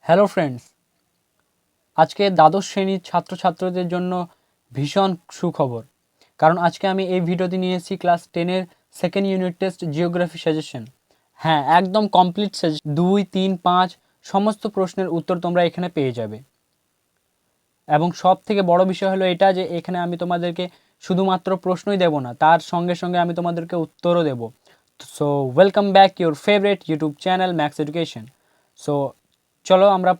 Hello friends, আজকে দ্বাদশ শ্রেণীর ছাত্রছাত্রীদের জন্য ভীষণ সুখবর। কারণ আজকে আমি এই ভিডিওতে নিয়ে এসেছি ক্লাস 10-এর second unit test geography suggestion. হ্যাঁ, একদম কমপ্লিট সাজেশন, 2, 3, 5 সমস্ত প্রশ্নের উত্তর তোমরা এখানে পেয়ে যাবে। এবং সব থেকে বড় বিষয় হলো এটা যে এখানে আমি তোমাদেরকে শুধুমাত্র প্রশ্নই দেব না, তার সঙ্গে সঙ্গে আমি তোমাদেরকে উত্তরও দেব। So welcome back your favourite YouTube channel Max Education. So চলো আমরা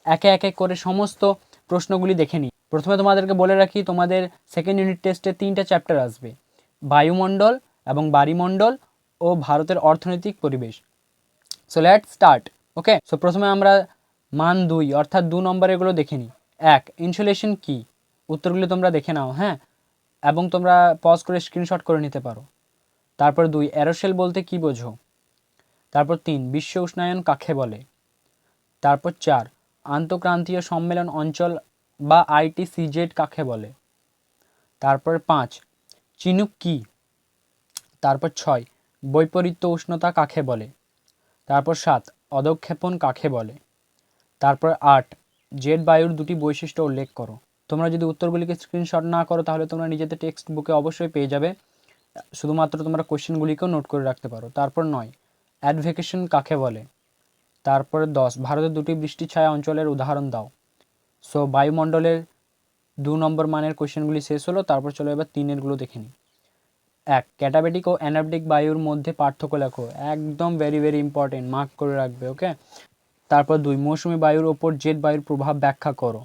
একে একে করে সমস্ত প্রশ্নগুলি দেখে নিই। প্রথমে তোমাদেরকে বলে রাখি, তোমাদের সেকেন্ড ইউনিট টেস্টে 3টা চ্যাপ্টার আসবে, বায়ুমণ্ডল এবং বাড়িমণ্ডল ও ভারতের অর্থনৈতিক পরিবেশ। So let's start. Okay, so প্রথমে আমরা মান 2 অর্থাৎ 2 নম্বরেরগুলো দেখে নিই। 1, ইনসুলেশন কি? উত্তরগুলি তোমরা দেখে নাও, হ্যাঁ, এবং তোমরা পজ করে স্ক্রিনশট করে নিতে পারো। তারপর 2, অ্যারোসেল বলতে কি বোঝো? তারপর 3, বিশ্ব উষ্ণায়ন কাকে বলে? তারপর 4, আন্তঃক্রান্তীয় সম্মেলন অঞ্চল বা ITCZ কাকে বলে? তারপর 5, চিনুক কি? তারপর 6, বৈপরীত্য উষ্ণতা কাকে বলে? তারপর 7, অধঃক্ষেপণ কাকে বলে? তারপর 8, জেট বায়ুর দুটি বৈশিষ্ট্য উল্লেখ করো। তোমরা যদি উত্তরগুলিকে স্ক্রিনশট না করো তাহলে তোমরা নিজেদের টেক্সট বুকে অবশ্যই পেয়ে যাবে, শুধুমাত্র তোমরা কোশ্চেনগুলিকেও নোট করে রাখতে পারো। তারপর 9, অ্যাডভেকেশন কাকে বলে? তারপরে 10, ভারতের দুটি বৃষ্টি ছায়া অঞ্চলের উদাহরণ দাও। সো বায়ুমণ্ডলের 2 নম্বর মানের কোশ্চেনগুলি শেষ হলো। তারপর চলো এবার 3-এরগুলো দেখে নিই। 1, ক্যাটাবেটিক ও অ্যানাবটিক বায়ুর মধ্যে পার্থক্য লেখো। একদম ভেরি ভেরি ইম্পর্টেন্ট, মার্ক করে রাখবে। ওকে, তারপর 2, মৌসুমী বায়ুর ওপর জেট বায়ুর প্রভাব ব্যাখ্যা করো।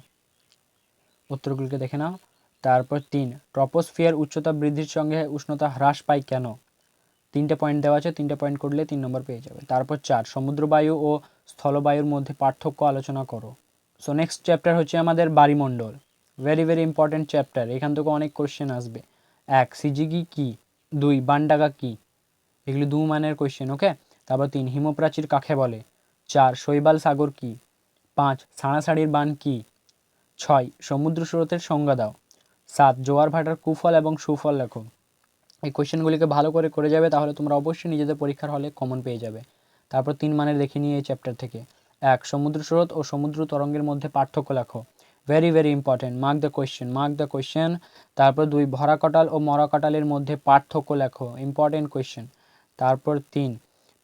উত্তরগুলিকে দেখে নাও। তারপর 3, ট্রপোস্ফিয়ার উচ্চতা বৃদ্ধির সঙ্গে উষ্ণতা হ্রাস পায় কেন? 3টে পয়েন্ট দেওয়া আছে, 3টে পয়েন্ট করলে 3 নম্বর পেয়ে যাবে। তারপর 4, সমুদ্রবায়ু ও স্থলবায়ুর মধ্যে পার্থক্য আলোচনা করো। সো নেক্সট চ্যাপ্টার হচ্ছে আমাদের বায়ুমণ্ডল। ভেরি ভেরি ইম্পর্টেন্ট চ্যাপ্টার, এখান থেকে অনেক কোশ্চেন আসবে। 1, সিজিগি কি? 2, বানডাগা কি? এগুলি 2 মানের কোশ্চেন। ওকে, তারপর 3, হিমপ্রাচীর কাকে বলে? 4, শৈবাল সাগর কি? 5, সাড়াসাড়ির বান কি? 6, সমুদ্র স্রোতের সংজ্ঞা দাও। 7, জোয়ার ভাটার কুফল এবং সুফল লেখো। এই কোশ্চেনগুলিকে ভালো করে করে যাবে, তাহলে তোমরা অবশ্যই নিজেদের পরীক্ষার হলে কমন পেয়ে যাবে। তারপর 3 মানের দেখে নিয়ে এই চ্যাপ্টার থেকে। 1, সমুদ্র স্রোত ও সমুদ্র তরঙ্গের মধ্যে পার্থক্য লেখো। Very very important, mark the question, mark the question. তারপর 2, ভরা কাঁটাল ও মরা কাঁটালের মধ্যে পার্থক্য লেখো। Important question. তারপর 3,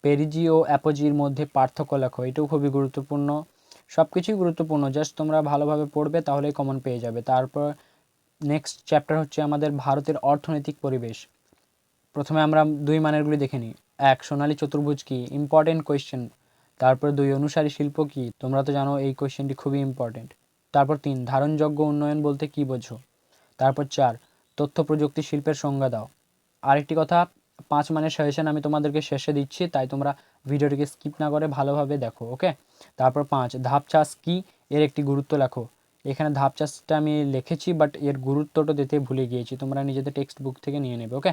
পেরিজি ও অ্যাপোজির মধ্যে পার্থক্য লেখো। এটাও খুবই গুরুত্বপূর্ণ, সব কিছুই গুরুত্বপূর্ণ, জাস্ট তোমরা ভালোভাবে পড়বে তাহলেই কমন পেয়ে যাবে। তারপর নেক্সট চ্যাপ্টার হচ্ছে আমাদের ভারতের অর্থনৈতিক পরিবেশ। প্রথমে আমরা 2 মানেরগুলি দেখে নিই। 1, সোনালী চতুর্ভুজ কি? Important question. তারপর 2, অনুসারী শিল্প কি? তোমরা তো জানো এই কোয়েশ্চেনটি খুবই ইম্পর্টেন্ট। তারপর 3, ধারণযোগ্য উন্নয়ন বলতে কি বোঝো? তারপর 4, তথ্য প্রযুক্তি শিল্পের সংজ্ঞা দাও। আরেকটি কথা, 5 মানের সাজেশন আমি তোমাদেরকে শেষে দিচ্ছি, তাই তোমরা ভিডিওটিকে স্কিপ না করে ভালোভাবে দেখো। ওকে, তারপর 5, ধাপ চাষ কি? এর একটি গুরুত্ব লেখো। এখানে ধাপ চাষটা আমি লিখেছি, বাট এর গুরুত্বটা দিতে ভুলে গিয়েছি, তোমরা নিজেদের টেক্সট বুক থেকে নিয়ে নেবে। ওকে,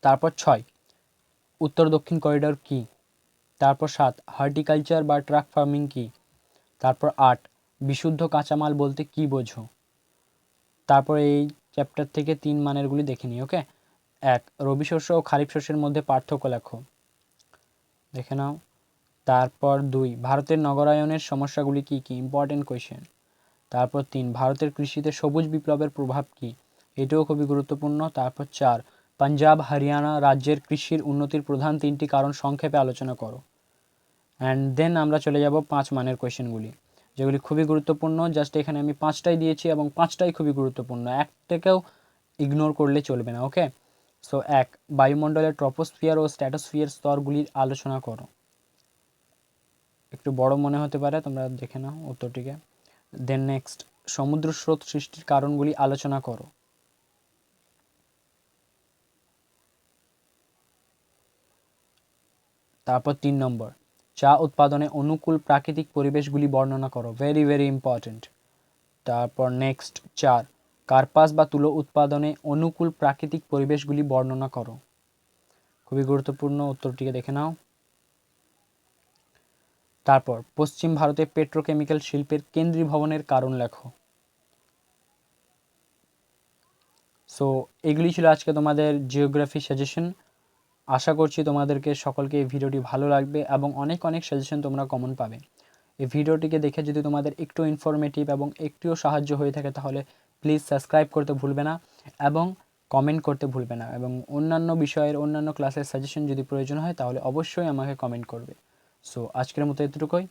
তারপর 6, উত্তর দক্ষিণ করিডোর কি? তারপর 7, হর্টিকালচার বা ট্রাক ফার্মিং কি? তারপর 8, বিশুদ্ধ কাঁচামাল বলতে কি বোঝো? তারপর এই চ্যাপ্টার থেকে 3 মানেরগুলি দেখে নিই। ওকে, 1, রবি শস্য ও খারিফ শস্যের মধ্যে পার্থক্য লেখো, দেখে নাও। তারপর 2, ভারতের নগরায়নের সমস্যাগুলি কি কি? Important question. তারপর 3, ভারতের কৃষিতে সবুজ বিপ্লবের প্রভাব কি? এটাও খুবই গুরুত্বপূর্ণ। তারপর 4, পাঞ্জাব হরিয়ানা রাজ্যের কৃষির উন্নতির প্রধান 3টি কারণ সংক্ষেপে আলোচনা করো। অ্যান্ড দেন আমরা চলে যাব 5 মানের কোয়েশ্চেনগুলি, যেগুলি খুবই গুরুত্বপূর্ণ। জাস্ট এখানে আমি 5টাই দিয়েছি এবং 5টাই খুবই গুরুত্বপূর্ণ, একটাকেও ইগনোর করলে চলবে না। ওকে, সো 1, বায়ুমণ্ডলের ট্রপোস্ফিয়ার ও স্ট্র্যাটোস্ফিয়ার স্তরগুলির আলোচনা করো। একটু বড় মনে হতে পারে, তোমরা দেখে নাও উত্তরটিকে। দেন নেক্সট, সমুদ্র স্রোত সৃষ্টির কারণগুলি আলোচনা করো। তারপর 3 নম্বর, চা উৎপাদনে অনুকূল প্রাকৃতিক পরিবেশগুলি বর্ণনা করো। Very very important. তারপর নেক্সট 4, কার্পাস বা তুলো উৎপাদনে অনুকূল প্রাকৃতিক পরিবেশগুলি বর্ণনা করো। খুবই গুরুত্বপূর্ণ, উত্তরটিকে দেখে নাও। তারপর পশ্চিম ভারতে পেট্রোকেমিক্যাল শিল্পের কেন্দ্রীভবনের কারণ লেখো। সো এগুলি ছিল আজকে তোমাদের জিওগ্রাফি সাজেশন। আশা করছি তোমাদেরকে সকলকে এই ভিডিওটি ভালো লাগবে এবং অনেক অনেক সাজেশন তোমরা কমন পাবে। এই ভিডিওটিকে দেখে যদি তোমাদের একটু ইনফরমেটিভ এবং একটুও সাহায্য হয়ে থাকে তাহলে প্লিজ সাবস্ক্রাইব করতে ভুলবে না এবং কমেন্ট করতে ভুলবে না, এবং অন্যান্য বিষয়ের অন্যান্য ক্লাসের সাজেশন যদি প্রয়োজন হয় তাহলে অবশ্যই আমাকে কমেন্ট করবে। সো আজকের মতো এতটুকুই।